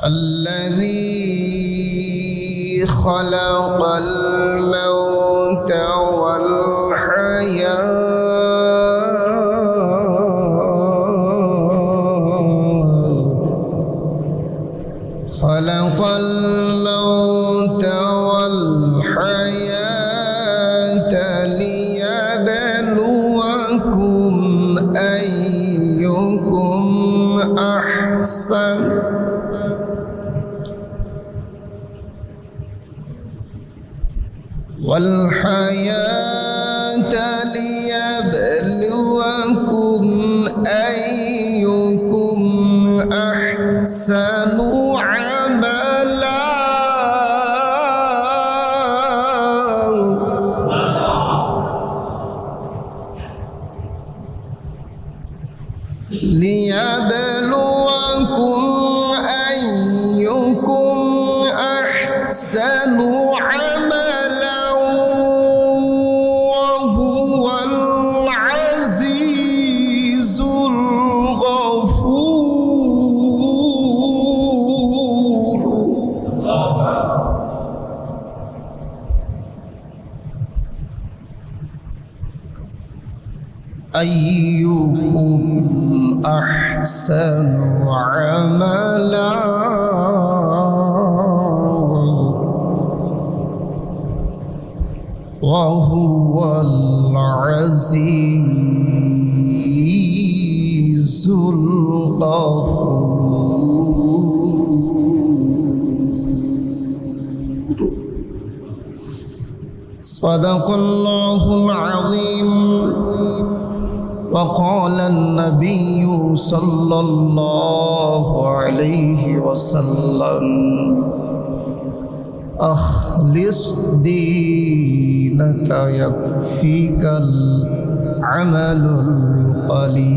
الذي خلق الموت والحياة خلق الموت والحياة ليبلوكم أيكم أحسن والحياة ليبلوكم أيكم أحسن عملا ليبلوكم أيكم أحسن عملا وهو العزيز الغفور. أيكم أحسن عملا وهو العزيز الغفور. صدق الله العظيم. وقال النبي صلى الله عليه وسلم أخلص دينك يكفيك العمل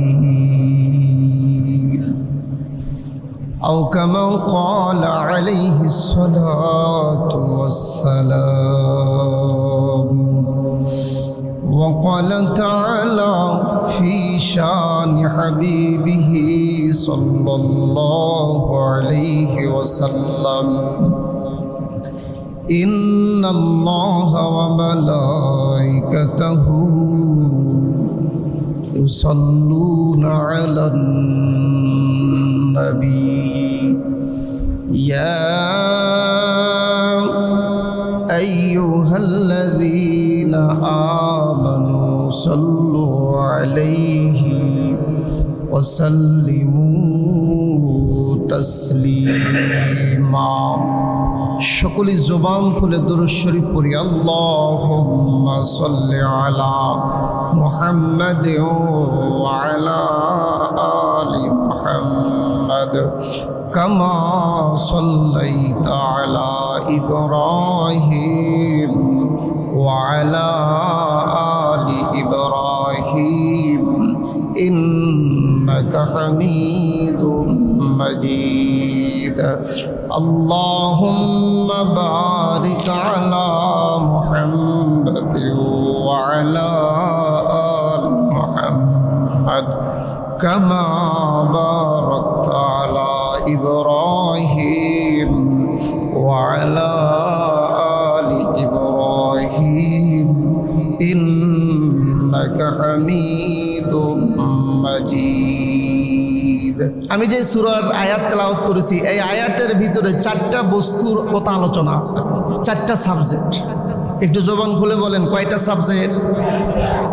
القليل أو كما قال عليه الصلاة والسلام. وقال تعالى في شان حبيبه صلى الله عليه وسلم إن الله وملائكته يصلون على النبي يا أيها الذين آمنوا صلوا عليه وسلموا تسليما. সকলে জবান খুলে দরুদ শরীফ পড়ি। আল্লাহুম্মা সাল্লি আলা মুহাম্মাদ ওয়া আলা আলি মুহাম্মাদ কামা সাল্লাইতা আলা ইব্রাহিম ওয়া আলা আলি ইব্রাহিম ইন্নাকা হামিদুম মাজিদ। اللهم بارك على محمد وعلى آل محمد كما باركت على إبراهيم وعلى آل إبراهيم إنك حميد مجيد। আমি যে সূরার আয়াত তেলাওয়াত করেছি এই আয়াতের ভিতরে চারটা বস্তুর কথা আলোচনা আছে, চারটা সাবজেক্ট। একটু জবান খুলে বলেন কয়টা সাবজেক্ট?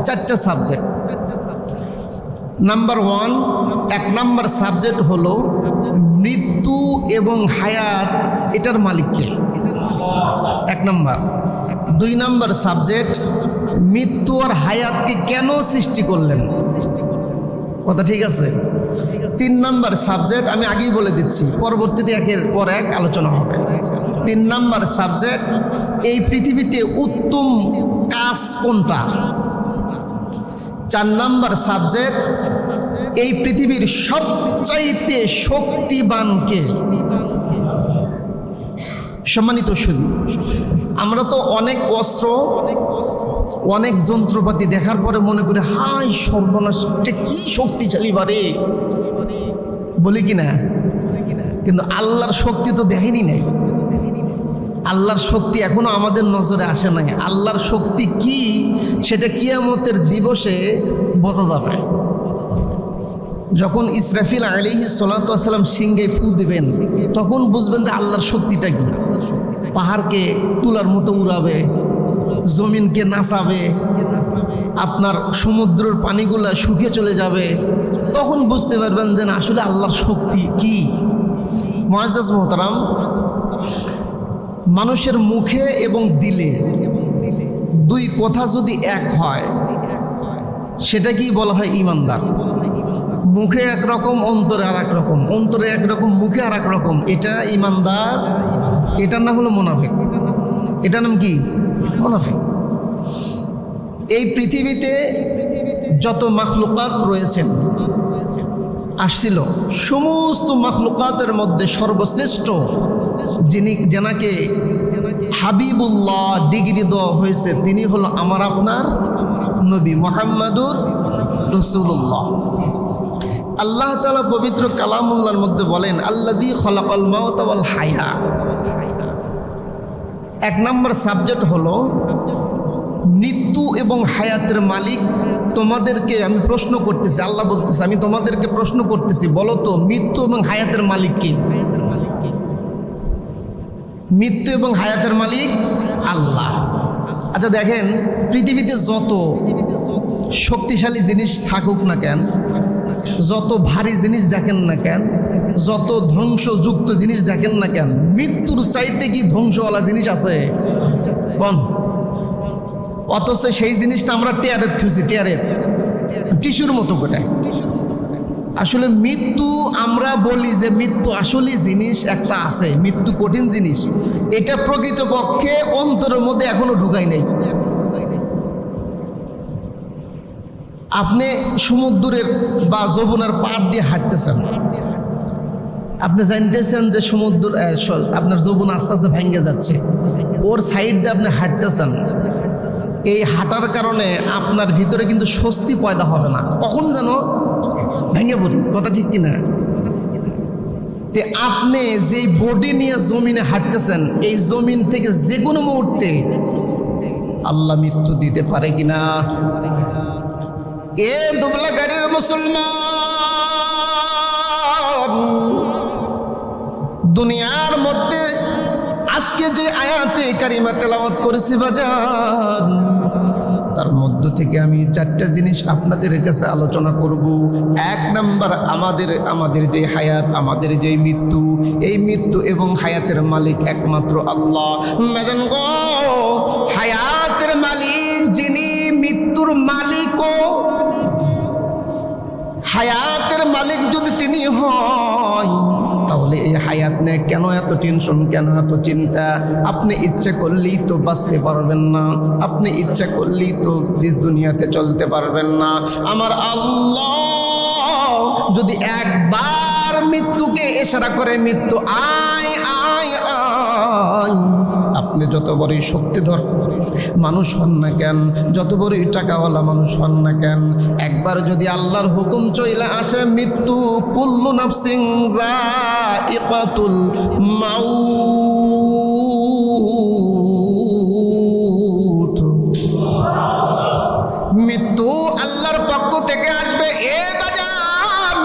চারটা সাবজেক্ট। নাম্বার ওয়ান, এক নাম্বার সাবজেক্ট হলো মৃত্যু এবং হায়াত এটার মালিক কে? এক নাম্বার। দুই নাম্বার সাবজেক্ট মৃত্যু আর হায়াতকে কেন সৃষ্টি করলেন? কথা ঠিক আছে। তিন নাম্বার সাবজেক্ট আমি আগেই বলে দিচ্ছি, পরবর্তীতে একের পর এক আলোচনা হবে। তিন নাম্বার সাবজেক্ট এই পৃথিবীতে উত্তম কাজ কোনটা? চার নাম্বার সাবজেক্ট এই পৃথিবীর সবচাইতে শক্তিবান কে? সম্মানিত সুধী, আমরা তো অনেক অস্ত্র অনেক যন্ত্রপাতি দেখার পরে মনে করি হাই সর্বনাশ, এটা কি শক্তিশালী বারে, বলি কি না? কিন্তু আল্লাহর শক্তি তো দেখেনি নাই। আল্লাহর শক্তি এখনো আমাদের নজরে আসে নাই। আল্লাহর শক্তি কি সেটা কিয়ামতের দিবসে বোঝা যাবে। যখন ইসরাফিল আলাইহিস সালাতু ওয়াস সালাম সিংহে ফু দিবেন তখন বুঝবেন যে আল্লাহর শক্তিটা কি। পাহাড়কে তুলার মতো উড়াবে, জমিনকে নাচাবে, আপনার সমুদ্রের পানিগুলা শুকিয়ে চলে যাবে। তখন বুঝতে পারবেন যে না আসলে আল্লাহর শক্তি কি। মুআজ্জাজ মুহতারাম, মানুষের মুখে এবং দিলে দুই কথা যদি এক হয় সেটা কি বলা হয়? ইমানদার। মুখে একরকম, অন্তরে আর এক রকম, অন্তরে একরকম, মুখে আর এক রকম, এটা ইমানদার। এটার নাম হলো মুনাফিক। এটার নাম কি? মুনাফিক। এই পৃথিবীতে যত মাখলুকাত রয়েছেন আসছিল, সমস্ত মাখলুকাতের মধ্যে সর্বশ্রেষ্ঠ যেনাকে হাবিবুল্লাহ ডিগ্রি দেওয়া হয়েছে তিনি হলো আমার আপনার নবী মুহাম্মাদুর রাসূলুল্লাহ। আল্লাহ তাআলা পবিত্র কালামুল্লাহর মধ্যে বলেন আল্লাযী খালাকাল মাউতা ওয়াল হায়া। এক নম্বর সাবজেক্ট হলো মৃত্যু এবং হায়াতের মালিক। তোমাদেরকে আমি প্রশ্ন করতেছি, আল্লাহ বলতেছে আমি তোমাদেরকে প্রশ্ন করতেছি, বলো তো মৃত্যু এবং হায়াতের মালিক কে? মৃত্যু এবং হায়াতের মালিক আল্লাহ। আচ্ছা দেখেন, পৃথিবীতে যত শক্তিশালী জিনিস থাকুক না কেন, যত ভারী জিনিস দেখেন না কেন, যত ধ্বংসযুক্ত জিনিস দেখেন না কেন, মৃত্যুর চাইতে কি ধ্বংসওয়ালা জিনিস আছে? কোন? অথচ সেই জিনিসটা আমরা টেয়ারের থুছি, টেয়ারের টিস্যুর মতো করে। আসলে মৃত্যু, আমরা বলি যে মৃত্যু আসলে জিনিস একটা আছে, মৃত্যু কঠিন জিনিস, এটা প্রকৃতপক্ষে অন্তরের মধ্যে এখনো ঢুকাই নাই। আপনি সমুদ্রের বা যমুনার পাড় দিয়ে হাঁটতেছেন, আপনি জানতেছেন যে সমুদ্র আপনার যমুনা আস্তে আস্তে ভেঙে যাচ্ছে, ওর সাইড দিয়ে আপনি হাঁটতেছেন। এই হাঁটার কারণে আপনার ভিতরে কিন্তু স্বস্তি পয়দা হবে না, কখন যেন ভেঙে পড়ি। কথা ঠিক কিনা? তে আপনি যেই বডি নিয়ে জমিনে হাঁটতেছেন, এই জমিন থেকে যে কোনো মুহূর্তে আল্লাহ মৃত্যু দিতে পারে কিনা? এ দুবলা গাড়ির মুসলমান, দুনিয়ার মধ্যে আজকে যে আয়াতে কারিমা তেলাওয়াত করেছি বাজান, তার মধ্য থেকে আমি চারটা জিনিস আপনাদের কাছে আলোচনা করব। এক নাম্বার, আমাদের যে হায়াত, আমাদের যে মৃত্যু, এই মৃত্যু এবং হায়াতের মালিক একমাত্র আল্লাহ। হায়াতের মালিক যিনি, মৃত্যুর মালিকও হায়াতের মালিক যদি তিনি হয়, তাহলে এই হায়াত নিয়ে কেন এত টেনশন, কেন এত চিন্তা? আপনি ইচ্ছা করলেই তো বাঁচতে পারবেন না, আপনি ইচ্ছা করলেই তো দুনিয়াতে চলতে পারবেন না। আমার আল্লাহ যদি একবার মৃত্যুকে ইশারা করে, মৃত্যু আয় আয় আয়, আপনি যত বড়ই শক্তিধর মানুষ হন না কেন, যত বড়ই টাকাওয়ালা মানুষ হন না কেন, একবার যদি আল্লাহর হুকুম চলে আসে, মৃত্যু কুল্লু নাফসিন যায়িকাতুল মাউত, মৃত্যু আল্লাহর পক্ষ থেকে আসবে। এ বাজান,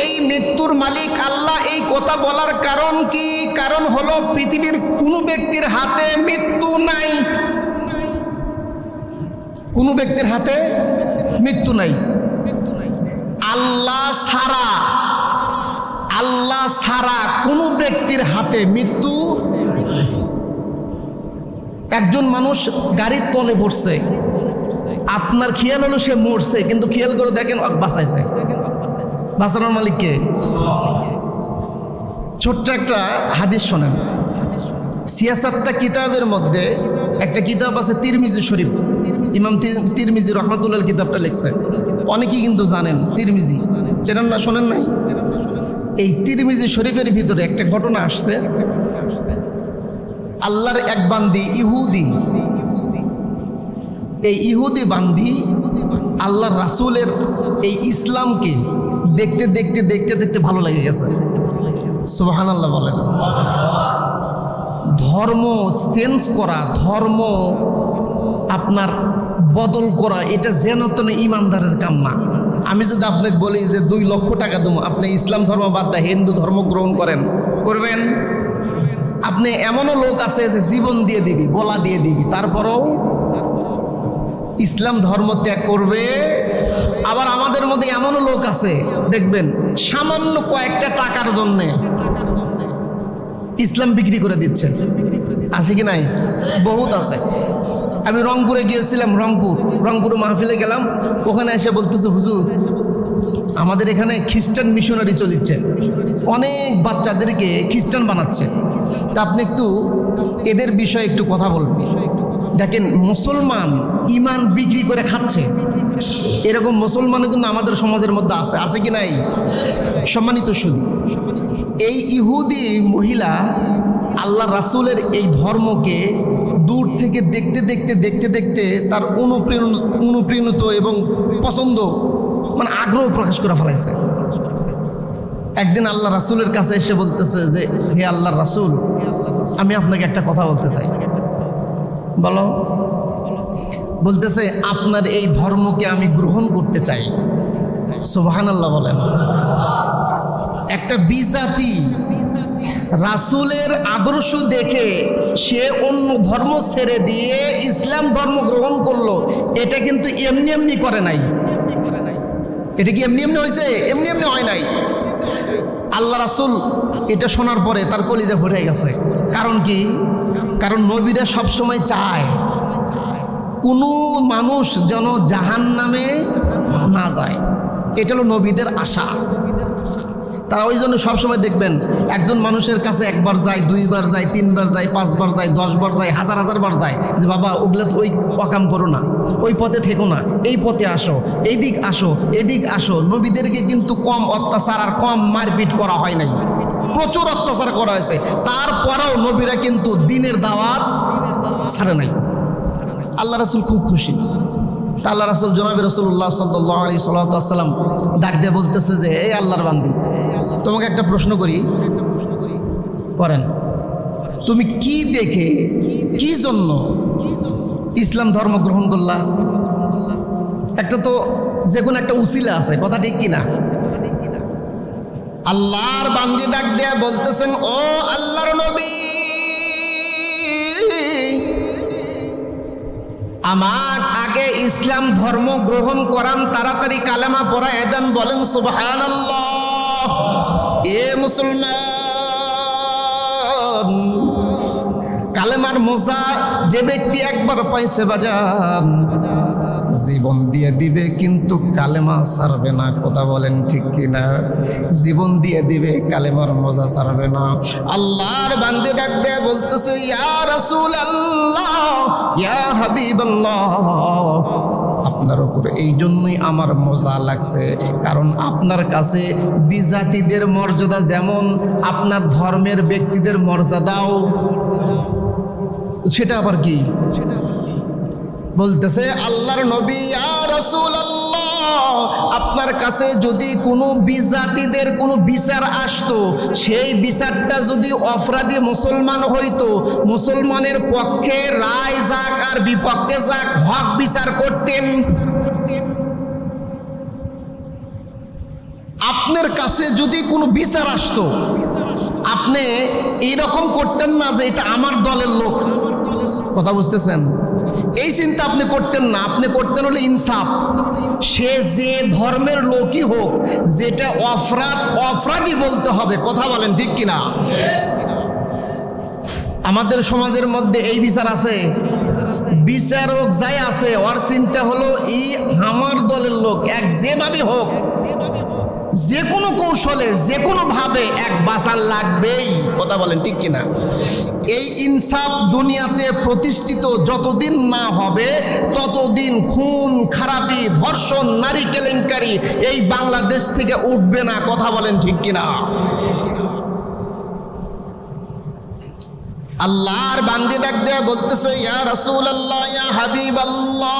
এই মৃত্যুর মালিক আল্লাহ, এই কথা বলার কারণ কি? কারণ হলো পৃথিবীর কোনো ব্যক্তির হাতে মৃত্যু নাই, কোনো ব্যক্তির হাতে মৃত্যু নাই। আল্লাহ ছাড়া কোনো ব্যক্তির হাতে মৃত্যু। একজন মানুষ গাড়ির তলে পড়ছে, আপনার খেয়াল হলো সে মরছে, কিন্তু খেয়াল করে দেখেন বাঁচাইছে। বাঁচানোর মালিক কে? ছোট্ট একটা হাদিস শোনেন। সিয়াসাত্তা কিতাবের মধ্যে একটা কিতাব আছে তিরমিজি শরীফ, ইমাম তিরমিজি রহমাতুল্লাহ কিতাবটা লিখছে, অনেকেই কিন্তু জানেন। তিরমিজি চেনেন না? শোনেন নাই? এই তিরমিজি শরীফের ভিতরে একটা ঘটনা আসছে। আল্লাহর এক বান্দি ইহুদি, এই ইহুদি বান্দি আল্লাহর রাসূলের এই ইসলামকে দেখতে দেখতে দেখতে দেখতে ভালো লেগে গেছে। সুবহানাল্লাহ বলেন। ধর্ম চেঞ্জ করা, ধর্ম আপনার বদল করা, এটা যেন তেন ইমানদারের কাম না। আমি যদি আপনাকে বলি যে 2 লক্ষ টাকা দেবো, আপনি ইসলাম ধর্ম বাদ দিয়ে হিন্দু ধর্ম গ্রহণ করেন, করবেন? আপনি এমনও লোক আছে যে জীবন দিয়ে দিবি, গলা দিয়ে দিবি, তারপরেও ইসলাম ধর্ম ত্যাগ করবে। আবার আমাদের মধ্যে এমনও লোক আছে দেখবেন সামান্য কয়েকটা টাকার জন্যে ইসলাম বিক্রি করে দিচ্ছে, আছে কি নাই? বহুত আছে। আমি রংপুরে গিয়েছিলাম, রংপুরে মাহফিলে গেলাম, ওখানে এসে বলতেছে হুজুর আমাদের এখানে খ্রিস্টান মিশনারি চলছে, অনেক বাচ্চাদেরকে খ্রিস্টান বানাচ্ছে, তা আপনি একটু এদের বিষয়ে একটু কথা বলবেন। দেখেন মুসলমান ইমান বিক্রি করে খাচ্ছে, এরকম মুসলমানও কিন্তু আমাদের সমাজের মধ্যে আছে কি নাই? সম্মানিত সুধী, এই ইহুদি মহিলা আল্লাহ রাসূলের এই ধর্মকে দূর থেকে দেখতে তার অনুপ্রাণিত এবং পছন্দ মানে আগ্রহ প্রকাশ করে ফেলাইছে। একদিন আল্লাহ রাসূলের কাছে এসে বলতেছে যে হে আল্লাহর রাসূল, আমি আপনাকে একটা কথা বলতে চাই। বলো। বলতেছে আপনার এই ধর্মকে আমি গ্রহণ করতে চাই। সুবহানাল্লাহ বলেন। একটা বিজাতি রাসূলের আদর্শ দেখে সে অন্য ধর্ম ছেড়ে দিয়ে ইসলাম ধর্ম গ্রহণ করলো, এটা কিন্তু এমনি করে নাই। এটা কি এমনি হয়েছে? এমনি হয় নাই। আল্লাহ রাসূল এটা শোনার পরে তার কলিজা ভরে গেছে। কারণ কি? কারণ নবীরা সবসময় চায় কোনো মানুষ যেন জাহান্নামে না যায়, এটা হলো নবীদের আশা। তারা ওই জন্য সবসময় দেখবেন একজন মানুষের কাছে 1 বার যায়, 2 বার যায়, 3 বার যায়, 5 বার যায়, 10 বার যায়, হাজার বার যায়, যে বাবা ওগুলো ওই অকাম করো না, ওই পথে থেকো না, এই পথে আসো, এদিক আসো। নবীদেরকে কিন্তু কম অত্যাচার আর কম মারপিট করা হয় নাই, প্রচুর অত্যাচার করা হয়েছে। তারপরেও নবীরা কিন্তু দ্বীনের দাওয়াত ছাড়ে নাই। আল্লাহ রাসূল খুব খুশি। তা আল্লাহ রাসূল জনাবে রাসূলুল্লাহ সাল্লাল্লাহু আলাইহি সাল্লাম ডাক দিয়ে বলতেছে যে এই আল্লাহর বান্দী, তোমাকে একটা প্রশ্ন করেন, তুমি কি দেখে কি জন্য ইসলাম ধর্ম গ্রহণ করলা? একটা তো যে কোনো একটা উসিলা আছে, কথা ঠিক কিনা? আল্লাহর বান্দী ডাক দিয়ে বলতেছেন ও আল্লাহর নবী, আমার আগে ইসলাম ধর্ম গ্রহণ করান, তাড়াতাড়ি কালেমা পড়ায় দেন, বলেন সুবহানাল্লাহ। এ মুসলমান, কালেমার মজা যে ব্যক্তি একবার পাইছে বাজান জীবন দিয়ে দিবে, কিন্তু কালেমা ছাড়বে না। কথা বলেন ঠিক কিনা? জীবন দিয়ে দিবে, কালেমার মজা ছাড়বে না। আল্লাহর বান্দা ডাক দিয়ে বলতেছে ইয়া রাসূলুল্লাহ, ইয়া হাবিবাল্লাহ, আপনার উপরে এই জন্যই আমার মজা লাগছে, কারণ আপনার কাছে বিজাতিদের মর্যাদা যেমন আপনার ধর্মের ব্যক্তিদের মর্যাদাও সেটা আবার কি? বলতেছে আল্লাহর নবী ইয়া রাসূলুল্লাহ, আপনার কাছে যদি কোনো বিজাতিদের কোনো বিচার আসতো, সেই বিচারটা যদি অপরাধী মুসলমান হইতো, মুসলমানের পক্ষে রায় যাক আর বিপক্ষে যাক, হক বিচার করতেন। আপনার কাছে যদি কোনো বিচার আসতো, আপনি এইরকম করতেন না যে এটা আমার দলের লোক। কথা বুঝতেছেন? এই চিন্তা আপনি করতেন না, আপনি করতেন হলে ইনসাফ। সে যে ধর্মের লোকই হোক, যেটা অপরাধী বলতে হবে। কথা বলেন ঠিক কিনা? আমাদের সমাজের মধ্যে এই বিচার আছে, বিচারক যাই আছে ওর চিন্তা হলো এই আমার দলের লোক, এক যেভাবে হোক, যে কোনো কৌশলে, যে কোনো ভাবে এক বাঁচার লাগবেই। কথা বলেন ঠিক কিনা? এই ইনসাফ দুনিয়াতে প্রতিষ্ঠিত যতদিন না হবে, ততদিন খুন খারাপি, ধর্ষণ, নারী কেলেঙ্কারি এই বাংলাদেশ থেকে উঠবে না। কথা বলেন ঠিক কিনা? আল্লাহর বান্দী ডাক দেয়া বলতেছে ইয়া রাসূলুল্লাহ, ইয়া হাবিবাল্লাহ,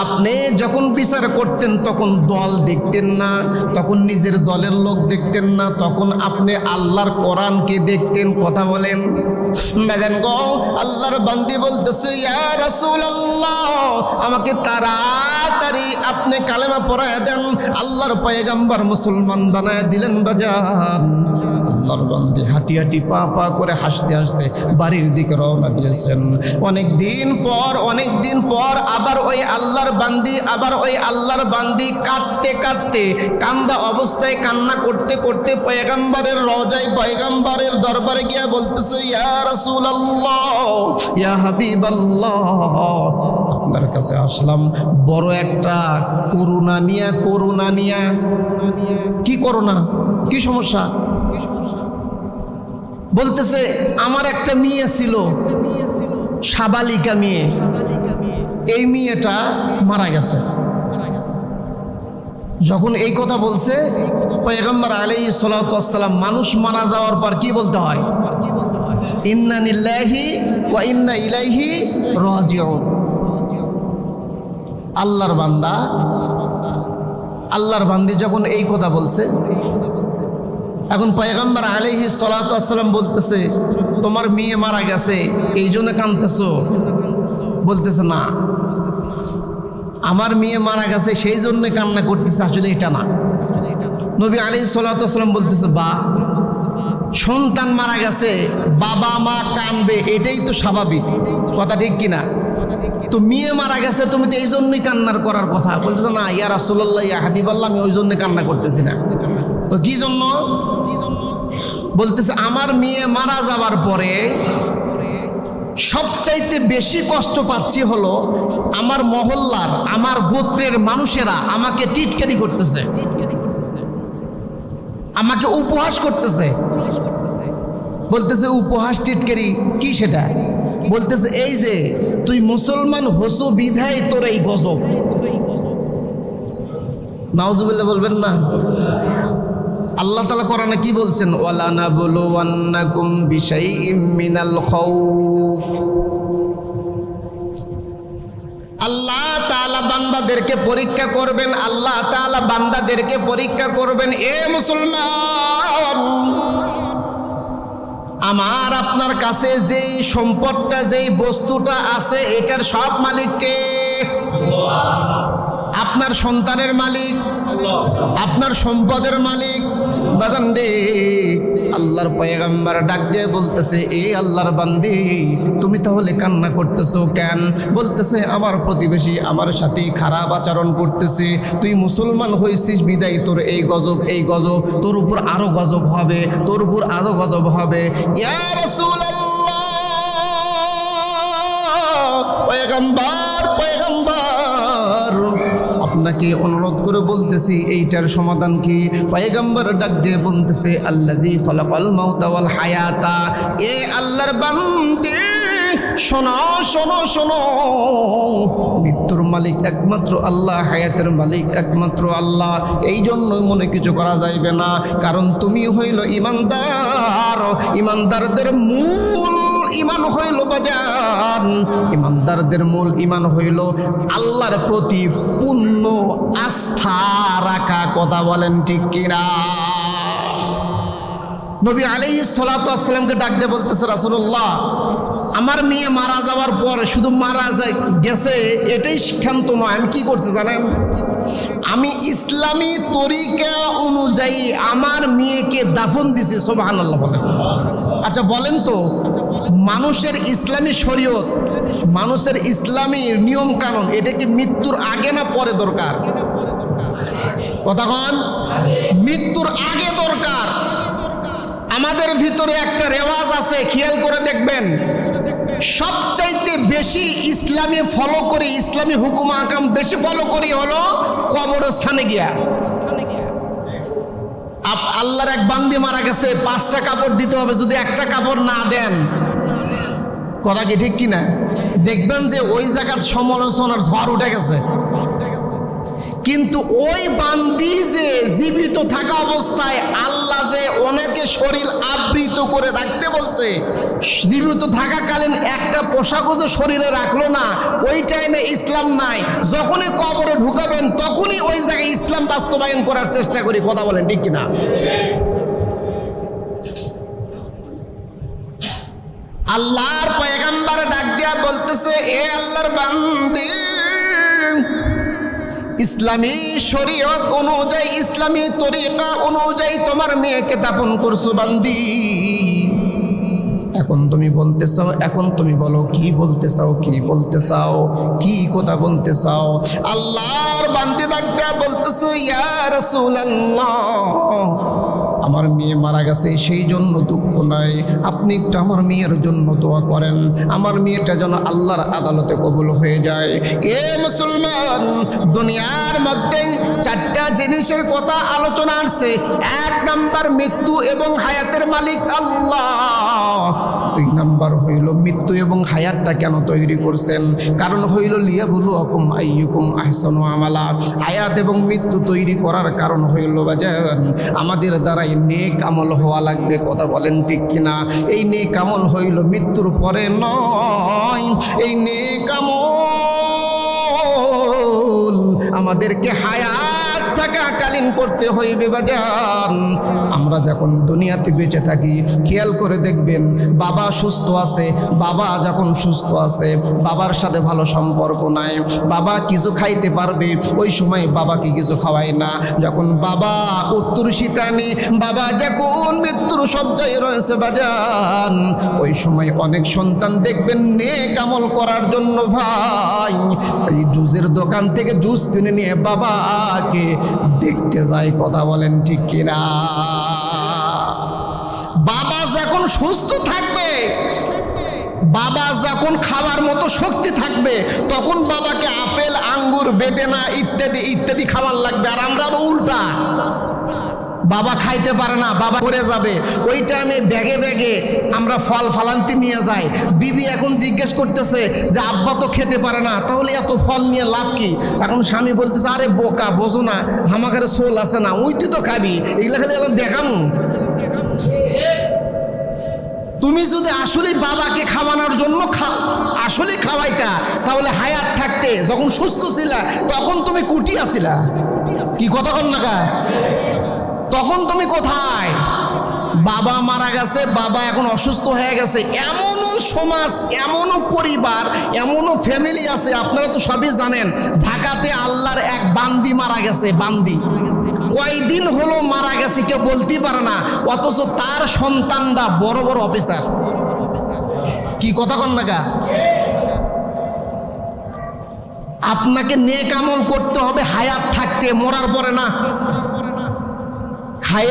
আপনি যখন বিচার করতেন তখন দল দেখতেন না, তখন নিজের দলের লোক দেখতেন না, তখন আপনি আল্লাহর কোরআনকে দেখতেন। কথা বলেন মেদেন গো। আল্লাহর বান্দি বলতেছে, ইয়া রাসূলুল্লাহ, আমাকে তাড়াতাড়ি আপনি কালেমা পড়ায় দেন। আল্লাহর পয়গম্বর মুসলমান বানায় দিলেন বাজান। আল্লাহর বান্দি হাঁটি হাঁটি পা পা করে হাসতে হাসতে বাড়ির দিকে রওনা দিয়েছেন। অনেক দিন পর আবার ওই আল্লাহর বান্দি কাঁদতে কাঁদতে, কান্দা অবস্থায় কান্না করতে করতে পয়গম্বরের রওজায় পয়গম্বরের দরবারে গিয়ে বলতেছে, ইয়া রাসূলুল্লাহ, ইয়া হাবিবাল্লাহ, আপনার কাছে আসলাম বড় একটা করুণা নিয়া। কি করুণা, কি সমস্যা? বলতেছে, আমার একটা মেয়ে ছিল, সাবালিকা মেয়ে, এই মেয়েটা মারা গেছে। যখন এই কথা বলছে পয়গম্বর আলাইহিস সালাতু ওয়াস সালাম, মানুষ মারা যাওয়ার পর কি বলতে হয়? ইন্না লিল্লাহি ওয়া ইন্না ইলাইহি রাজিউন। আল্লাহর বান্দি যখন এই কথা বলছে, এখন পয়গম্বর আলাইহিস সালাতু ওয়াস সালাম বলতেছে, তোমার মেয়ে মারা গেছে এই জন্য কাঁদতেছো? বলতেছে, না, আমার মেয়ে মারা গেছে সেই জন্য কান্না করতেছে, আসলে এটা না। নবী আলাইহিস সালাতু ওয়াস সালাম বলতেছে, বা সন্তান মারা গেছে, বাবা মা কাঁদবে, এটাই তো স্বাভাবিক, কথা ঠিক কিনা? তো মেয়ে মারা গেছে, তুমি তো এই জন্যই কান্নার করার কথা। বলতেছে, না ইয়া রাসূলুল্লাহ, ইয়া হাবিবাল্লাহ, আমি ওই জন্য কান্না করতেছি না। তো কি জন্য? বলতেছে, আমার মেয়ে মারা যাবার পরে সবচাইতে বেশি কষ্ট পাচ্ছি হলো আমার মহল্লার, আমার গোত্রের মানুষেরা আমাকে টিটকারি করতেছে, আমাকে উপহাস করতেছে। বলতেছে, উপহাস টিটকারি কি সেটা? বলতেছে, এই যে তুই মুসলমান হসু বিধায় তোর এই গজব। নাউজুবিল্লাহ বলবেন না? আল্লাহ তাআলা কোরআনে কি বলছেন? ওয়ালা নাবলুওয়ান্নাকুম বিশাইইম মিনাল খাউফ। আল্লাহ তাআলা বান্দাদেরকে পরীক্ষা করবেন, আল্লাহ তাআলা বান্দাদেরকে পরীক্ষা করবেন। এ মুসলমান, আমার আপনার কাছে যেই সম্পদটা, যেই বস্তুটা আছে, এটার সব মালিক কে? আপনার সন্তানের মালিক, আপনার সম্পদের মালিক। বাজান রে, আল্লাহর পয়গম্বর ডাক দিয়ে বলতেছে, এই আল্লাহর বান্দি, তুমি তাহলে কান্না করতেছো কেন? বলতেছে, আমার প্রতিবেশী আমার সাথে খারাপ আচরণ করতেছে, তুই মুসলমান হয়েছিস বিদায় তোর এই গজব, তোর উপর আরো গজব হবে, তোর উপর আরো গজব হবে। ইয়া রাসূলুল্লাহ, পয়গম্বর, আপনাকে অনুরোধ করে বলতেছি, এইটার সমাধান কি? পয়গম্বর ডাক দিয়ে বলতেছে, আল্লাযী খালাকাল মাউতা ওয়াল হায়াতা। এ আল্লাহর বান্দি, শোনো, মৃত্যুর মালিক একমাত্র আল্লাহ, হায়াতের মালিক একমাত্র আল্লাহ। এই জন্যই মনে কিছু করা যাইবে না, কারণ তুমি হইল ইমানদার। ইমানদারদের মূল ইমান হইল বাজান, ইমানদারদের মূল ইমান হইল আল্লাহর প্রতি পূর্ণ আস্থা রাখা। কথা বলেন ঠিক কিনা? নবী আলাইহিস সালাতু ওয়াস সালামকে ডাক দিয়ে বলতেছে, রাসূলুল্লাহ, আমার মেয়ে মারা যাওয়ার পর শুধু মারা গেছে এটাই সিদ্ধান্ত নয়, আমি কি করছি জানেন? আমি ইসলামী তরিকা অনুযায়ী আমার মেয়েকে দাফন দিছি। সুবহানাল্লাহ বলেন। আচ্ছা বলেন তো, মানুষের ইসলামী শরীয়ত, মানুষের ইসলামী নিয়ম কানুন, এটা কি মৃত্যুর আগে না পরে দরকার? কথা কন, মৃত্যুর আগে দরকার। আমাদের ভিতরে একটা রেওয়াজ আছে, খেয়াল করে দেখবেন, সবচাইতে বেশি ইসলামী ফলো করি, ইসলামী হুকুম আহকাম বেশি ফলো করি হলো কবরস্থানে গিয়া। আল্লাহর এক বান্দি মারা গেছে, 5টা কাপড় দিতে হবে, যদি একটা কাপড় না দেন, কথা কি ঠিক কিনা? দেখবেন যে ওই জায়গার সমালোচনার ঝড় উঠে গেছে। কিন্তু ওই বান্দি যে জীবিত থাকা অবস্থায় আল্লাহ যে ওনাকে শরীর আবৃত করে রাখতে বলছে। জীবিত থাকাকালীন একটা পোশাকও যে শরীরে রাখলো না, ওই টাইমে ইসলাম নাই। যখনই কবরে ঢুকাবেন তখনই ওই জায়গায় ইসলাম বাস্তবায়ন করার চেষ্টা করি। কথা বলেন ঠিক কিনা? আল্লাহর পয়গম্বর ডাক দিয়া বলতেছে, এ আল্লাহর বান্দি, ইসলামী শরীয়ত অনুযায়ী, ইসলামী তরিকা অনুযায়ী তোমার মেয়েকে দাফন করছো বান্দি। এখন তুমি বলতে চাও, এখন তুমি বলো কি বলতে চাও, কি বলতে চাও, কি কথা বলতে চাও? আল্লাহর বান্দি ডাক দিয়া বলতেছে, ইয়া রাসূলুল্লাহ, আমার মেয়ে মারা গেছে, সেই জন্য দুঃখ নাই, আপনি একটু আমার মেয়ের জন্য দোয়া করেন, আমার মেয়েটা যেন আল্লাহর আদালতে কবুল হয়ে যায়। এ মুসলমান, দুনিয়ার মধ্যে চারটা জিনিসের কথা আলোচনা আসছে। এক নাম্বার মৃত্যু এবং হায়াতের মালিক আল্লাহ। দুই নাম্বার হইল মৃত্যু এবং হায়াতটা কেন তৈরি করছেন? কারণ হইল লিয়াবলুয়াকুম আইয়ুকুম আহসানু আমালা। হায়াত এবং মৃত্যু তৈরি করার কারণ হইল বাজান আমাদের দ্বারাই নেক আমল হওয়া লাগবে। কথা বলেন ঠিক কিনা? এই নেক আমল হইল মৃত্যুর পরে নয়। এই নেক আমল আমাদেরকে হায়াত থাকাকালীন করতে হইবে বাজান। আমরা যখন দুনিয়াতে বেঁচে থাকি, খেয়াল করে দেখবেন, বাবা সুস্থ আছে, বাবা যখন সুস্থ আছে, বাবার সাথে ভালো সম্পর্ক নাই, বাবা কিছু খাইতে পারবে, ওই সময় বাবাকে কিছু খাওয়ায় না। যখন বাবা উত্তর শীতানি, বাবা যখন মৃত্যুর শয্যায় রয়েছে বাজান, ওই সময় অনেক সন্তান দেখবেন নেক আমল করার জন্য ভাই এই জুসের দোকান থেকে জুস কিনে নিয়ে বাবাকে দেখতে যায়। কথা বলেন ঠিক কিনা? বাবা যখন সুস্থ থাকবে, বাবা যখন খাবার মতো শক্তি থাকবে, তখন বাবাকে আপেল, আঙ্গুর, বেদেনা ইত্যাদি ইত্যাদি খাবার লাগবে। আর আমরা উল্টা, বাবা খাইতে পারে না, বাবা করে যাবে, ওই টাইমে ব্যাগে ব্যাগে আমরা ফল ফালান্তি নিয়ে যাই। বিবি এখন জিজ্ঞেস করতেছে যে আব্বা তো খেতে পারে না, তাহলে এত ফল নিয়ে লাভ কি? এখন স্বামী বলতেছে, আরে বোকা, বোঝো না, হামাকারে সোল আছে না, ওই তুই তো খাবি, এগুলো খালি দেখাম। তুমি যদি আসলে বাবাকে খাওয়ানোর জন্য আসলে খাওয়াইতা, তাহলে হায়াত থাকতে যখন সুস্থ ছিলা তখন তুমি কুটি আসিলা। কি কথা কন না? তখন তুমি কোথায়? বাবা মারা গেছে, বাবা এখন অসুস্থ হয়ে গেছে। এমনও সমাজ, এমনও পরিবার, এমনও ফ্যামিলি আছে, আপনারা তো সবই জানেন। ঢাকাতে আল্লাহর এক বান্দি মারা গেছে, বান্দি কয়দিন হলো মারা গেছে কেউ বলতে পারে না, অথচ তার সন্তানরা বড় বড় অফিসার। কি কথা কন না? আপনাকে নেক আমল করতে হবে হায়াত থাকতে, মরার পরে না।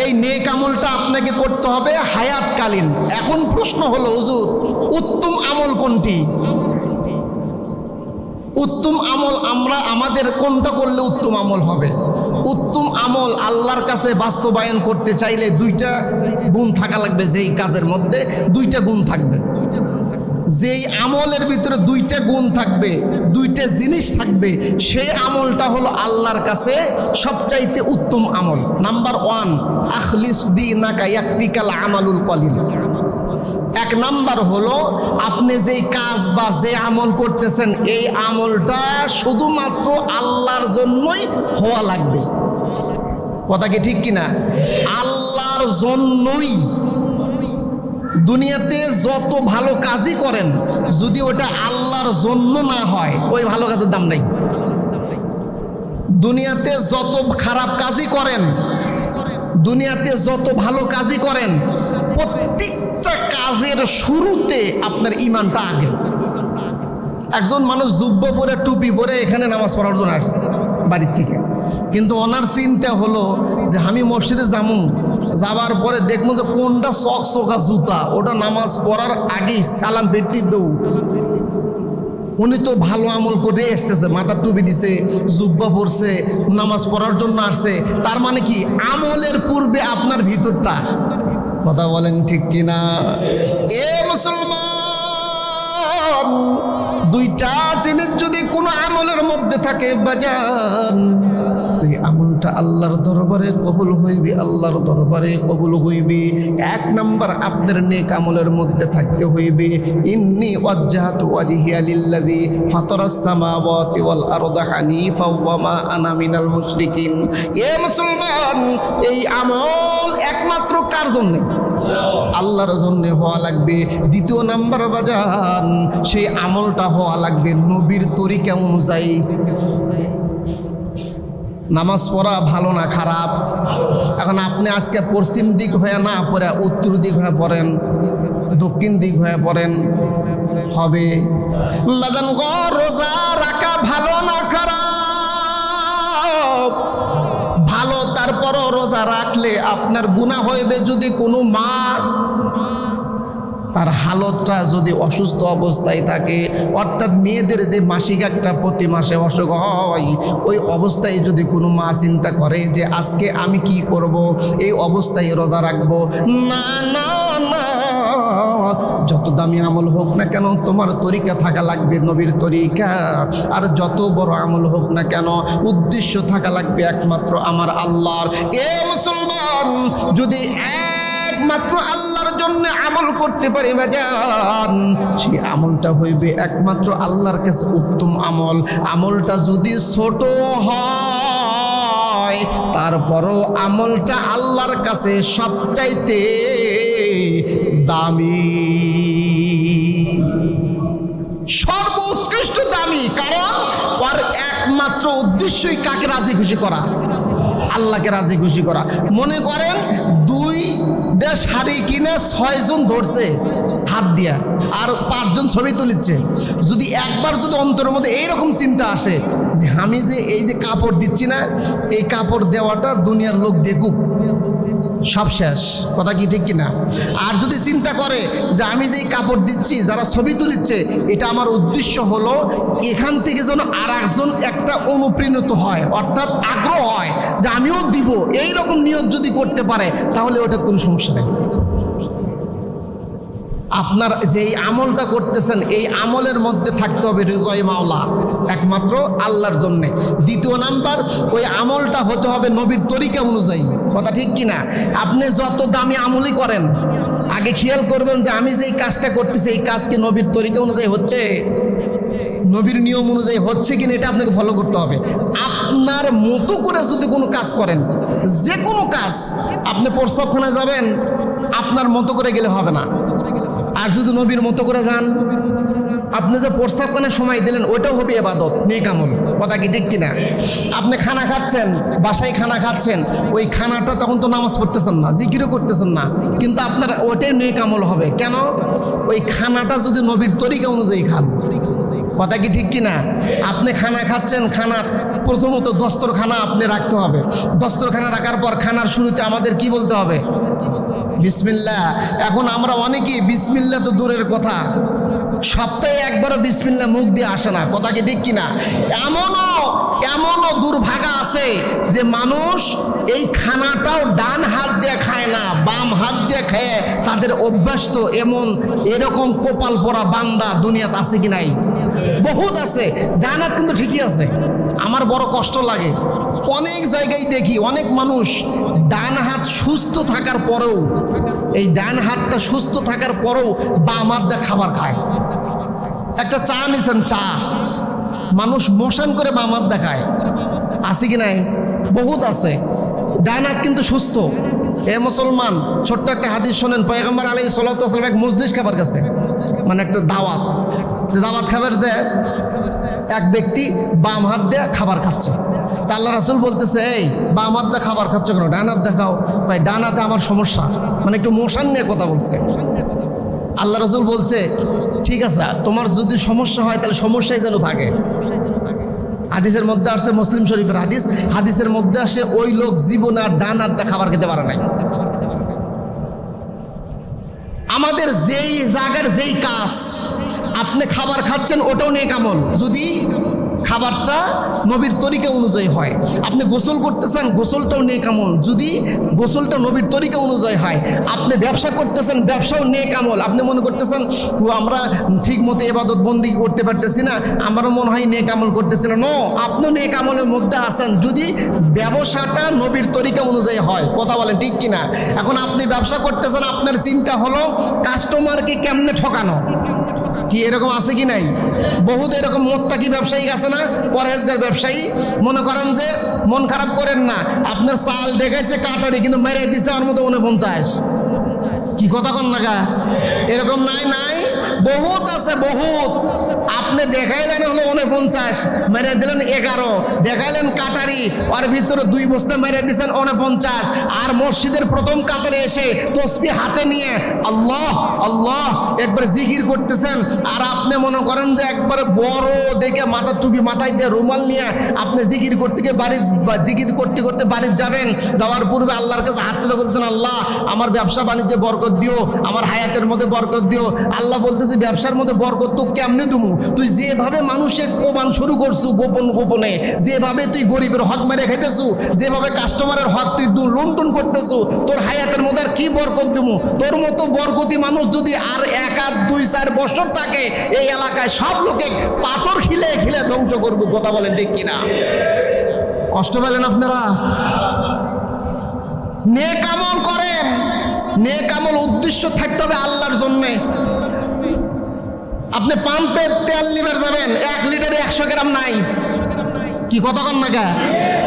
এই নেক আমলটা আপনাকে করতে হবে হায়াতকালীন। এখন প্রশ্ন হলো, হুজুর উত্তম আমল কোনটি? উত্তম আমল আমরা আমাদের কোনটা করলে উত্তম আমল হবে? উত্তম আমল আল্লাহর কাছে বাস্তবায়ন করতে চাইলে দুইটা গুণ থাকা লাগবে। যেই কাজের মধ্যে দুইটা গুণ থাকবে, যেই আমলের ভিতরে দুইটা গুণ থাকবে, দুইটা জিনিস থাকবে, সেই আমলটা হলো আল্লাহর কাছে সবচাইতে উত্তম আমল। নাম্বার 1, আখলিস দীনাকা ইয়াকফিকাল আমালুল কলিল। এক নাম্বার হলো আপনি যেই কাজ বা যে আমল করতেছেন, এই আমলটা শুধুমাত্র আল্লাহর জন্যই হওয়া লাগবে। কথা কি ঠিক কিনা? আল্লাহর জন্যই। দুনিয়াতে যত ভালো কাজই করেন, যদি ওটা আল্লাহর জন্য না হয়, ওই ভালো কাজের দাম নেই। দুনিয়াতে যত খারাপ কাজই করেন, দুনিয়াতে যত ভালো কাজই করেন, প্রত্যেকটা কাজের শুরুতে আপনার ঈমানটা আগে। একজন মানুষ জুব্বা পরে, টুপি পরে এখানে নামাজ পড়ার জন্য আসছে বাড়ির থেকে, কিন্তু ওনার চিন্তা হলো যে আমি মসজিদে যাবো, যাবার পরে দেখবো যে কোনটা চকচকা জুতা, ওটা নামাজ পড়ার আগেই সালাম ফিরতি দৌ। উনি তো ভালো আমল করে আসতেছে, মাথার টুপি দিছে, জুব্বা পরছে, নামাজ পড়ার জন্য আসছে। তার মানে কি? আমলের পূর্বে আপনার ভিতরটা। কথা বলেন ঠিক কিনা? এ মুসলমান, দুইটা জিনিস যদি কোনো আমলের মধ্যে থাকে বাজান, এই আমলটা আমলটা আল্লাহর দরবারে কবুল হইবে, আল্লাহর দরবারে কবুল হইবে। 1 নাম্বার আপনার নেক আমলের মধ্যে থাকতে হইবে ইন্নী ওয়াজ্জাহতু ওয়াজহিয়া লিল্লাযী ফাতারাস সামাওয়াতি ওয়াল আরদা হানিফা ওয়া মা আনা মিনাল মুশরিকিন। এ মুসলমান, এই আমল একমাত্র কার জন্য? আল্লাহর জন্য হওয়া লাগবে। 2 নাম্বার বাজান, সেই আমলটা হওয়া লাগবে নবীর তরিকা অনুযায়ী। নামাজ পড়া ভালো না খারাপ? এখন আপনি আজকে পশ্চিম দিক হয়ে না পড়ে উত্তর দিক হয়ে পড়েন, দক্ষিণ দিক হয়ে পড়েন, হবে? বাজান গো, রোজা রাখা ভালো না খারাপ? ভালো, তারপরও রোজা রাখলে আপনার গুনাহ হইবে। যদি কোনো মা তার হালতটা যদি অসুস্থ অবস্থায় থাকে, অর্থাৎ মেয়েদের যে মাসিক একটা প্রতি মাসে অসুখ হয়, ওই অবস্থায় যদি কোনো মা চিন্তা করে যে আজকে আমি কি করব, এই অবস্থায় রোজা রাখবো, না না না, যত দামি আমল হোক না কেন তোমার তরিকা থাকা লাগবে নবীর তরিকা। আর যত বড় আমল হোক না কেন উদ্দেশ্য থাকা লাগবে একমাত্র আমার আল্লাহর। এ মুসলমান, যদি একমাত্র আল্লাহর জন্য আমল করতে পারি বাজান, সেই আমলটা হইবে একমাত্র আল্লাহর কাছে উত্তম আমল। আমলটা যদি ছোট হয়, তারপরও আমলটা আল্লাহর কাছে সবচাইতে দামি, সর্বোৎকৃষ্ট দামি। কারণ ওর একমাত্র উদ্দেশ্যই কাকে রাজি খুশি করা? আল্লাহকে রাজি খুশি করা। মনে করেন 2টা শাড়ি কিনে 6 জন ধরছে হাত দিয়া, আর 5 জন ছবি তুলিচ্ছে। যদি একবার যদি অন্তরের মধ্যে এইরকম চিন্তা আসে যে আমি যে এই যে কাপড় দিচ্ছি না, এই কাপড় দেওয়াটা দুনিয়ার লোক দেখুক, সব শেষ। কথা কি ঠিক কিনা? আর যদি চিন্তা করে যে আমি যে কাপড় দিচ্ছি, যারা ছবি তুলিচ্ছে, এটা আমার উদ্দেশ্য হলো এখান থেকে যেন আর একজন একটা অনুপ্রাণিত হয়, অর্থাৎ আগ্রহ হয় যে আমিও দিব, এই রকম নিয়ত যদি করতে পারে, তাহলে ওটা কোনো সমস্যা নেই। আপনার যেই আমলটা করতেছেন, এই আমলের মধ্যে থাকতে হবে হৃদয় মাওলা, একমাত্র আল্লাহর জন্যে। 2 নাম্বার, ওই আমলটা হতে হবে নবীর তরিকা অনুযায়ী। কথা ঠিক কিনা? আপনি যত দামি আমলই করেন, আগে খেয়াল করবেন যে আমি যেই কাজটা করতেছি, এই কাজ কি নবীর তরিকা অনুযায়ী হচ্ছে, নবীর নিয়ম অনুযায়ী হচ্ছে কিনা, এটা আপনাকে ফলো করতে হবে। আপনার মতো করে যদি কোনো কাজ করেন, যে কোনো কাজ, আপনি প্রস্তাবখানায় যাবেন, আপনার মতো করে গেলে হবে না। আর যদি নবীর মতো করে যান, আপনি যে প্রস্তাবখানায় সময় দিলেন, ওইটাও হবে ইবাদত, নেক আমল। কথা কি ঠিক কিনা? আপনি খানা খাচ্ছেন, বাসায় খানা খাচ্ছেন, ওই খানাটা তখন তো নামাজ পড়তেছেন না, জিকিরও করতেছেন না, কিন্তু আপনার ওইটাই নেক আমল হবে। কেন? ওই খানাটা যদি নবীর তরিকা অনুযায়ী খান। কথা কি ঠিক কিনা? আপনি খানা খাচ্ছেন, খানার প্রথমত দস্তরখানা আপনি রাখতে হবে। দস্তরখানা রাখার পর খানার শুরুতে আমাদের কি বলতে হবে? বিসমিল্লাহ। এখন আমরা অনেকেই বিসমিল্লাহ তো দূরের কথা, সপ্তাহে একবারও বিসমিল্লাহ মুখ দিয়ে আসে না। কথা কি ঠিক কিনা? এমনও দুর্ভাগা আছে যে মানুষ এই খানাটাও ডান হাত দিয়ে খায় না, বাম হাত দিয়ে খায়। তাদের অভ্যাস তো এরকম কপাল পরা বান্দা দুনিয়াতে আছে কি নাই? বহুত আছে। ডান হাত কিন্তু ঠিকই আছে। আমার বড় কষ্ট লাগে, অনেক জায়গায় দেখি অনেক মানুষ ডান হাত সুস্থ থাকার পরেও, এই ডান হাতটা সুস্থ থাকার পরেও বাম হাত দিয়ে খাবার খায়। একটা চা নিছেন, চা মানুষ মোশন করে বাম হাত দেখায়, আছে কি নাই? বহুত আছে। ডান হাত কিন্তু সুস্থ। এ মুসলমান, ছোট্ট একটা হাদিস শোনেন। পয়গম্বর আলাইহিস সালাতু ওয়াস সালাম এক মজলিস খাবার কাছে, মানে একটা দাওয়াত খাবার, যে এক ব্যক্তি বাম হাত দিয়ে খাবার খাচ্ছে। তা আল্লাহ রাসূল বলতেছে, এই বাম হাত দিয়ে খাবার খাচ্ছ কেন? ডান হাত দেখাও। ভাই ডান হাতে আমার সমস্যা, মানে একটু মোশন নিয়ে কথা বলছে। আল্লাহ রাসূল বলছে, ঠিক আছে, তোমার যদি সমস্যা হয় তাহলে সমস্যাই যেন থাকে। হাদিসের মধ্যে আসছে, মুসলিম শরীফের হাদিস, হাদিসের মধ্যে আসে ওই লোক জীবনে আর ডান হাত দিয়ে খাবার খেতে পারে নাই। আমাদের যেই জায়গার যেই কাজ আপনি খাবার খাচ্ছেন, ওটাও নেক আমল। যদি খাবারটা নবীর তরিকা অনুযায়ী হয়। আপনি গোসল করতেছেন, গোসলটাও নেক আমল, যদি গোসলটা নবীর তরিকা অনুযায়ী হয়। আপনি ব্যবসা করতেছেন, ব্যবসাও নেক আমল। আপনি মনে করতেছেন আমরা ঠিক মতো ইবাদত বন্দি করতে পারতেছি না, আমারও মনে হয় নেক আমল করতেছি না। নো, আপনিও নেক আমলের মধ্যে আছেন যদি ব্যবসাটা নবীর তরিকা অনুযায়ী হয়। কথা বলেন ঠিক কিনা? এখন আপনি ব্যবসা করতেছেন, আপনার চিন্তা হলো কাস্টমারকে কেমনে ঠকানো। কি এরকম আছে কি নাই? বহুত এরকম মোত্তাকি ব্যবসায়ী আছে না, পরহেজগার ব্যবসায়ী। মনে করেন যে মন খারাপ করেন না, আপনার চাল দেখাইছে কাটারি, কিন্তু মেরে দিছে আমার মতো 49। কি কথা কন না গা? এরকম নাই নাই, বহুত আছে বহুত। আপনি দেখাইলেন হলো 49, মেরে দিলেন 11, দেখাইলেন কাটারি, ওর ভিতরে 2 বস্তা মেরে দিচ্ছেন 49। আর মসজিদের প্রথম কাতারে এসে তসবিহ হাতে নিয়ে আল্লাহ আল্লাহ একবার জিকির করতেছেন। আর আপনি মনে করেন যে একবার বড় দেখে মাথার টুপি মাথায় দিয়ে রুমাল নিয়ে আপনি জিকির করতে গিয়ে জিকির করতে করতে বাড়ির যাবেন। যাওয়ার পূর্বে আল্লাহর কাছে হাত তুলে বলতেছেন, আল্লাহ আমার ব্যবসা বাণিজ্যে বরকত দিও, আমার হায়াতের মধ্যে বরকত দিও। আল্লাহ বলতেছে, ব্যবসার মধ্যে বরকত তো কেমনে তুমি? তুই যেভাবে মানুষের কোবান শুরু করছু গোপনে, যেভাবে তুই গরিবের হক মেরে খাইতেছু, যেভাবে কাস্টমারের হক তুই লুণ্ঠন করতেছু, তোর হায়াতের মধ্যে আর কি বরকত দিমু? তোর মতো বরকতি মানুষ যদি আর 1 2 4 বছর থাকে এই এলাকায়, সব লোকে পাথর খিলে খিলে ধ্বংস করবো। কথা বলেন ঠিক কিনা? কষ্ট পেলেন আপনারা? নেক আমল করেন, নেক আমল উদ্দেশ্য থাকতে হবে আল্লাহর জন্যে। আপনি পাম্পে তেল নিবার যাবেন, 1 লিটারে 100 গ্রাম নাই। কি কথা কন না গা?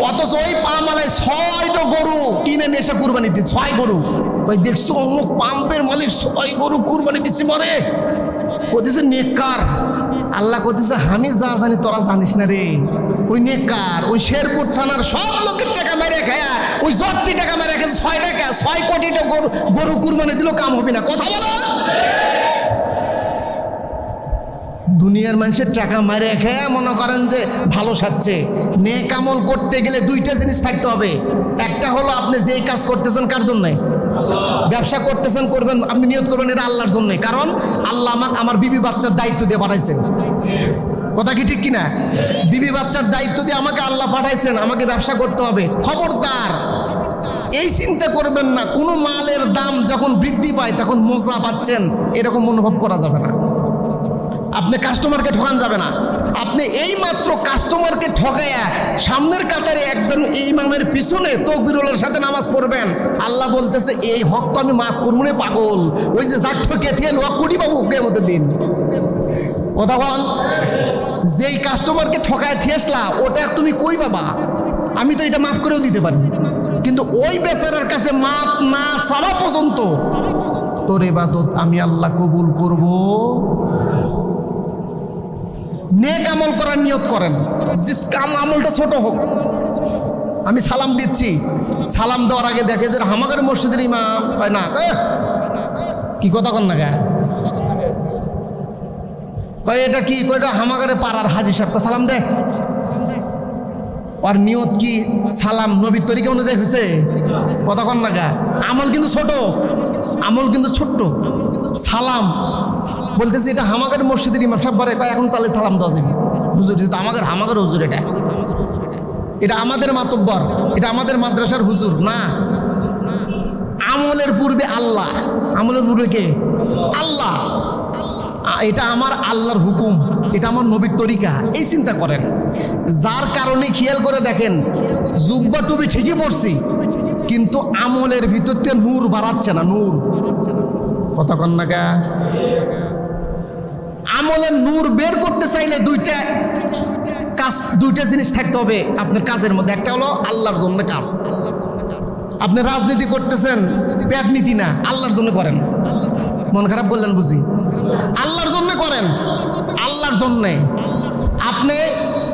অথচ ওই পাম্পওয়ালায় 6টা গরু কিনে নিয়ে এসে কুরবানি দিচ্ছে। 6 গরু। ভাই দেখছো অমুক পাম্পের মালিক 6 গরু কুরবানি দিচ্ছে, মরে কতিছে নেককার। আল্লাহ কতিছে আমি যা জানি তোরা জানিস না রে। ওই নেককার, ওই শেরপুর থানার সব লোকের টাকা মেরে খায়া, ওই জপ্তি টাকা মেরে খেয়েছে 6 টাকা, 6 কোটিটা গরু কুরবানি দিল, কাম হবে না। কথা বলো। দুনিয়ার মানুষের টাকা মারে খেয়ে মনে করেন যে ভালো সাজছে। নেক আমল করতে গেলে 2টা জিনিস থাকতে হবে। একটা হলো আপনি যেই কাজ করতেছেন কার জন্যে? ব্যবসা করতেছেন, করবেন, আপনি নিয়ত করবেন এটা আল্লাহর জন্যে। কারণ আল্লাহ আমাকে আমার বিবি বাচ্চার দায়িত্ব দিয়ে পাঠাইছেন। কথা কি ঠিক কিনা? বিবি বাচ্চার দায়িত্ব দিয়ে আমাকে আল্লাহ পাঠাইছেন, আমাকে ব্যবসা করতে হবে। খবরদার এই চিন্তা করবেন না কোনো মালের দাম যখন বৃদ্ধি পায় তখন মজা পাচ্ছেন, এরকম অনুভব করা যাবে না। আপনি কাস্টমারকে ঠকান যাবে না। আপনি এই মাত্র কাস্টমারকে ঠকাইয়া সামনের কাতারে একদম ইমামের পিছনে তাকবীরের সাথে নামাজ পড়বেন। আল্লাহ বলতেছে এই হক তো আমি মাফ করবো না পাগল। ওই যে যাক ঠকে থিয়ে 1 কোটি পাবো কিয়ামতের দিন। কথা বল, যেই কাস্টমারকে ঠকায় থিয়েসলা ওটা তুমি কই বাবা? আমি তো এটা মাফ করেও দিতে পারি, কিন্তু ওই বেচারার কাছে মাফ না চাওয়া পর্যন্ত তোর ইবাদত আমি আল্লাহ কবুল করব। নেক আমল করার নিয়ত করেন, আমলটা ছোট হোক। আমি সালাম দিচ্ছি, সালাম দেওয়ার আগে দেখে যে হামাগার মসজিদের ইমাম হয় না, কি কথা কন না গা? কয় এটা কি? কয়টা হামাগারে পাড়ার হাজি সাহেব সালাম দে। আর নিয়ত কি সালাম নবীর তরিকা অনুযায়ী হয়েছে? কথা কন না গা? আমল কিন্তু ছোট, আমল কিন্তু ছোট্ট। সালাম বলতেছি এটা হামাগার মসজিদের ইমাম সাহেব বলে, কয় এখন তাহলে সালাম দেওয়া যাবে। হুজুর এটা হামাগার হুজুর, এটা আমাদের মাতব্বর, এটা আমাদের মাদ্রাসার হুজুর না। আমলের পূর্বে আল্লাহ, আমলের পূর্বে কে? আল্লাহ। এটা আমার আল্লাহর হুকুম, এটা আমার নবীর তরিকা, এই চিন্তা করেন। যার কারণে খেয়াল করে দেখেন জুব্বা টুপি ঠিকই পড়ছি, কিন্তু আমলের ভিতর থেকে নূর বাড়াচ্ছে না। নূর, কথা কন না গা? আমলের নূর বের করতে চাইলে 2টা জিনিস থাকতে হবে আপনার কাজের মধ্যে। একটা হলো আল্লাহর জন্য কাজ। আপনি রাজনীতি করতেছেন, পেট নীতি না, আল্লাহর জন্য করেন। মন খারাপ করলেন বুঝি? আল্লাহর জন্য করেন, আল্লাহর জন্যে। আপনি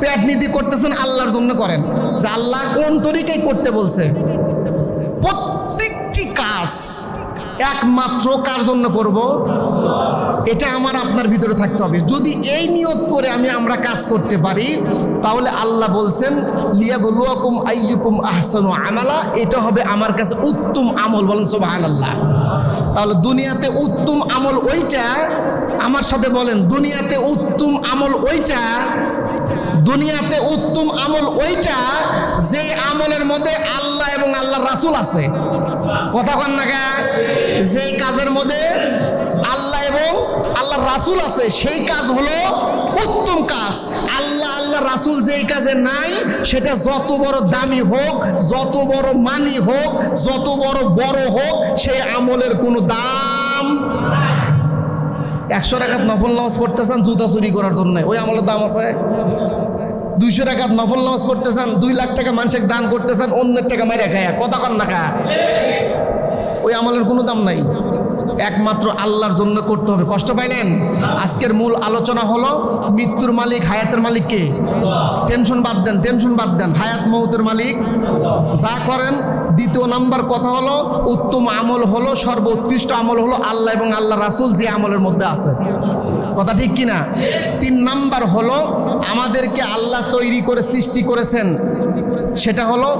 পেট নীতি করতেছেন, আল্লাহর জন্য করেন। যে আল্লাহ কোন তরিকায় করতে বলছে, প্রত্যেকটি কাজ একমাত্র কার জন্য করব, এটা আমার আপনার ভিতরে থাকতে হবে। যদি এই নিয়ত করে আমরা কাজ করতে পারি, তাহলে আল্লাহ বলছেন লিয়াবলুয়াকুম আইয়ুকুম আহসানু আমালা, এটা হবে আমার কাছে উত্তম আমল। বলেন সুবহানাল্লাহ। তাহলে দুনিয়াতে উত্তম আমল ওইটা, আমার সাথে বলেন, দুনিয়াতে উত্তম আমল ওইটা দুনিয়াতে উত্তম আমল ওইটা যে আমলের মধ্যে আল্লাহ এবং আল্লাহর রাসূল আছে। কথা কন না কা? যেই কাজের মধ্যে আল্লাহ এবং আল্লাহর রাসূল আছে সেই কাজ হলো উত্তম কাজ। আল্লাহ আল্লাহ রাসূল যেই কাজে নাই সেটা যত বড় দামি হোক, যত বড় মানি হোক, যত বড় বড় হোক, সেই আমলের কোনো দাম। 100 রাকাত নফল নামাজ পড়তেছেন জুতা চুরি করার জন্য, ওই আমলের দাম আছে? 200 রাকাত নফল নামাজ পড়তেছেন, 2 লাখ টাকা মানুষের দান করতেছেন অন্যের টাকা মাইরা খায়া, কথা কন না কা? ওই আমলের কোনো দাম নাই। একমাত্র আল্লাহর জন্য করতে হবে। কষ্ট পাইলেন? আজকের মূল আলোচনা হলো মৃত্যুর মালিক, হায়াতের মালিক কে? টেনশন বাদ দেন, টেনশন বাদ দেন, হায়াত মৌতের মালিক যা করেন। দ্বিতীয় নাম্বার কথা হলো উত্তম আমল হলো, সর্বোৎকৃষ্ট আমল হলো আল্লাহ এবং আল্লাহ রাসূল যে আমলের মধ্যে আছে। কথা ঠিক কিনা? 3 নাম্বার হলো আমাদেরকে আল্লাহ তৈরি করে সৃষ্টি করেছেন, সেটা হলো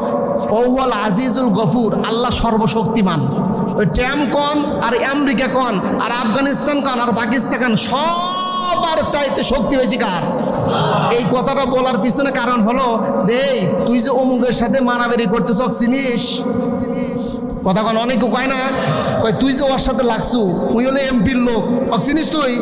ওয়াল আজিজুল গফুর, আল্লাহ সর্বশক্তিমান। ওই ট্যাম কন আর আমেরিকা কন আর আফগানিস্তান কন আর পাকিস্তান কন, সবার চাইতে শক্তি বেশি কার? এই কথাটা বলার পিছনে কারণ হলো যে তুই যে অমুকের সাথে মারামারি করতেছ চিনিস? কথা কন, অনেকে কয় না, কয় তুই যে ওর সাথে লাগছু, তুই হলে এমপির লোক, চিনিস তুই?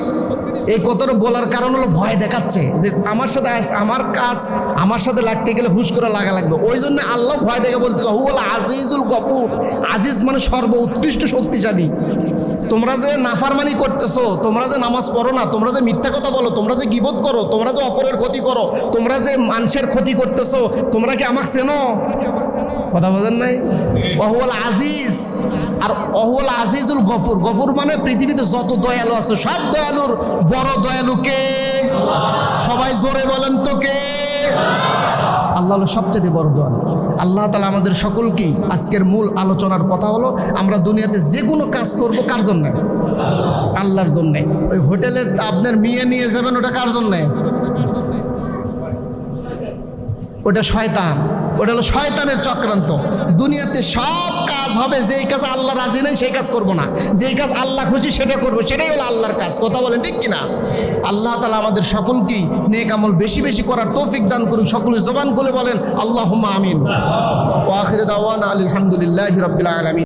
এই কথাটা বলার কারণ হলো ভয় দেখাচ্ছে যে আমার সাথে আমার কাজ আমার সাথে লাগতে গেলে হুশ করে লাগা লাগবে। ওই জন্য আল্লাহ ভয় দেখে বলতে হুয়াল আজিজুল গফুর। আজিজ মানে সর্ব উৎকৃষ্ট শক্তিশালী। তোমরা যে নাফরমানি করতেছো, তোমরা যে নামাজ পড়ো না, তোমরা যে মিথ্যা কথা বলো, তোমরা যে গীবত করো, তোমরা যে অপরের ক্ষতি করো, তোমরা যে মানুষের ক্ষতি করতেছো, তোমরা কি আমাকে চেনো? কথা বোঝেন নাই? ওহুয়াল আজিজ আর ওহুয়াল আজিজুল গফুর। গফুর মানে পৃথিবীতে যত দয়ালু আছে সব দয়ালুর বড় দয়ালু কে? সবাই জোরে বলেন তো কে? আল্লাহ হলো সবচেয়ে বড় দয়ালু। আল্লাহ তাআলা আমাদের সকলকেই, আজকের মূল আলোচনার কথা হলো আমরা দুনিয়াতে যে কোনো কাজ করব কার জন্য? আল্লাহর জন্যে। ওই হোটেলে আপনার মেয়ে নিয়ে যাবেন, ওটা কার জন্যে? ওটা শয়তান, ওটা হলো শয়তানের চক্রান্ত। দুনিয়াতে সব কাজ হবে, যেই কাজ আল্লাহ রাজি নেই সেই কাজ করব না, যেই কাজ আল্লাহ খুশি সেটা করবো, সেটাই হলো আল্লাহর কাজ। কথা বলেন ঠিক কিনা? আল্লাহ তাআলা আমাদের সকলকেই নেক আমল বেশি বেশি করার তৌফিক দান করুন। সকলে জবান খুলে বলেন আল্লাহুম্মা আমিন। ওয়া আখিরু দাওয়ানা আলহামদুলিল্লাহি রাব্বিল আলামিন।